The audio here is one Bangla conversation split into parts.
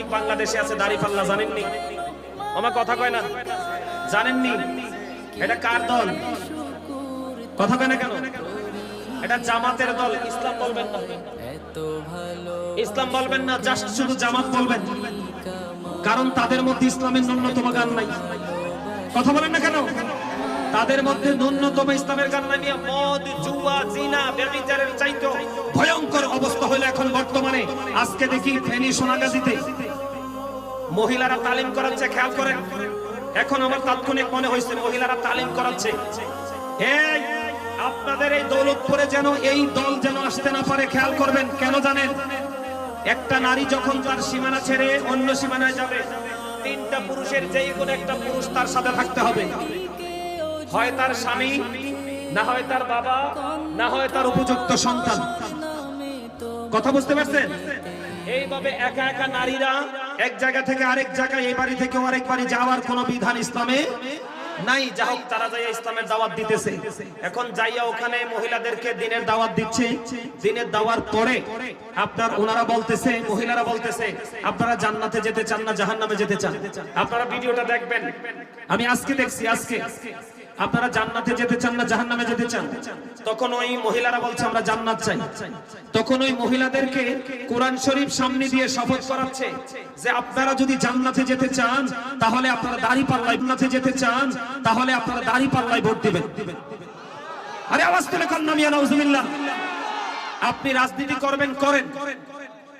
লীগ বাংলাদেশে আছে, দাঁড়িপাল্লা, জানেননি? আমার কথা কয় না, জানেননি? এটা কার দল? কথা কয় না কেন? এটা জামাতের দল। ইসলাম বলবেন না, ইসলাম বলবেন না, জাস্ট শুধু জামাত বলবেন, কারণ তাদের মধ্যে ইসলামের ন্যূনতম গান নাই। কথা বলেন না কেন? তাদের মধ্যে ন্যূনতম ইসলামের গান নাই। মদ, জুয়া, জিনা, ব্যভিচারের চাইতে ভয়ঙ্কর অবস্থা হলো এখন বর্তমানে। আজকে দেখি ফেনী সোনাগাজীতে মহিলারা তালিম করাচ্ছে, খেয়াল করেন। এখন আমার তাৎক্ষণিক মনে হয়েছে মহিলারা তালিম করাচ্ছে। এই আপনাদের এই দৌলতপুরে যেন এই দল যেন আসতে না পারে, খেয়াল করবেন। কেন জানেন? একটা নারী যখন তার সীমানা ছেড়ে অন্য সীমানায় যাবে, তিনটা পুরুষের যেই কোনো একটা পুরুষ তার সাথে থাকতে হবে। হয় তার স্বামী, না হয় তার বাবা, না হয় তার উপযুক্ত সন্তান। কথা বুঝতে পারছেন? এইভাবে একা একা নারীরা এক জায়গা থেকে আরেক জায়গায়, এই বাড়ি থেকে আরেক বাড়ি যাওয়ার কোন বিধান ইসলামে নাই। যা হোক, তারা যাইয়া ইসলামের দাওয়াত দিতেছে। এখন যাইয়া ওখানে মহিলাদেরকে দিনের দাওয়াত দিচ্ছে। দিনের দাওয়ার পরে আপনার ওনারা বলতেছে, মহিলারা বলতেছে, আপনারা জান্নাতে যেতে চান না জাহান্নামে যেতে চান? আপনারা ভিডিওটা দেখবেন, আমি আজকে দেখছি। আজকে আপনারা জান্নাতে যেতে চান না জাহান্নামে যেতে চান? তখন ওই মহিলারা বলছে আমরা জান্নাত চাই। তখন ওই মহিলাদেরকে কোরআন শরীফ সামনে দিয়ে শপথ করাচ্ছে যে আপনারা যদি জান্নাতে যেতে চান তাহলে আপনারা দাঁড়িপাল্লায়, জান্নাতে যেতে চান তাহলে আপনারা দাঁড়িপাল্লায় ভোট দিবেন। আরে আওয়াজ তুলে কান্না মিয়া, নাউজুবিল্লাহ। আপনি রাজনীতি করবেন, করেন,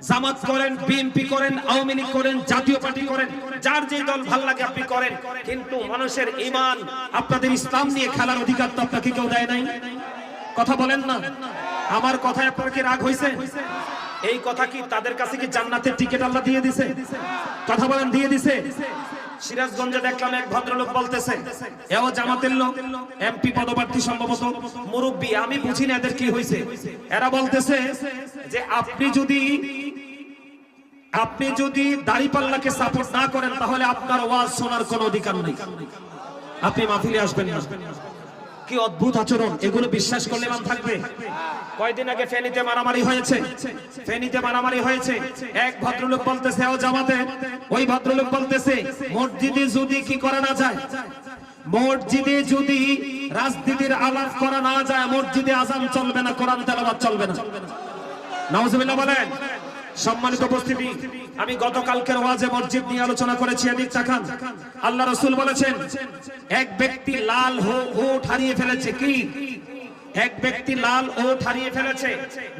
জামাত করেন, বিএনপি করেন, আওয়ামী লীগ করেন, জাতীয় পার্টি করেন, যার যে দল ভাল লাগে আপনি করেন, কিন্তু মানুষের ঈমান, আপনাদের ইসলাম নিয়ে খেলার অধিকার তো আপনাকে কেউ দেয় নাই। কথা বলেন না? আমার কথায় আপনার কি রাগ হইছে? এই কথা কি তাদের কাছে কি জান্নাতের টিকিট আল্লাহ দিয়ে দিছে? কথা বলেন, দিয়ে দিছে? সিরাজগঞ্জে দেখলাম এক ভদ্রলোক বলতেছে, এও জামাতের লোক, এমপি পদপ্রার্থী, সম্ভবত মুরব্বী, আমি বুঝি না এদের কি হয়েছে। এরা বলতেছে যে আপনি যদি দাঁড়িপাল্লাকে সাপোর্ট না করেন তাহলে আপনার ওয়াজ শোনার কোনো অধিকার নেই, আপনি মাহফিলে আসবেন না। কি অদ্ভুত আচরণ! এগুলো বিশ্বাস করলে মান থাকবে? কয়দিন আগে ফেনীতে মারামারি হয়েছে, ফেনীতে মারামারি হয়েছে। এক ভদ্রলোক বলতেছে ও জামাতে, ওই ভদ্রলোক বলতেছে মসজিদে যদি কি করা না যায়, মসজিদে যদি রাজনীতির আলাপ করা না যায়, মসজিদে আযান চলবে না, কোরআন তেলাওয়াত চলবে না। নাউজুবিল্লাহ বলেন। সম্মানিত উপস্থিতি, আমি গতকালকের ওয়াজে মসজিদ নিয়ে আলোচনা করেছি। এদিক তাকান। আল্লাহ রাসূল বলেছেন এক ব্যক্তি লাল ওট হারিয়ে ফেলেছে। কি? এক ব্যক্তি লাল ওট হারিয়ে ফেলেছে।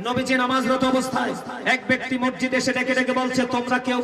নবীজি নামাজরত অবস্থায় এক ব্যক্তি মসজিদে এসে ডেকে ডেকে বলছে, তোমরা কেউ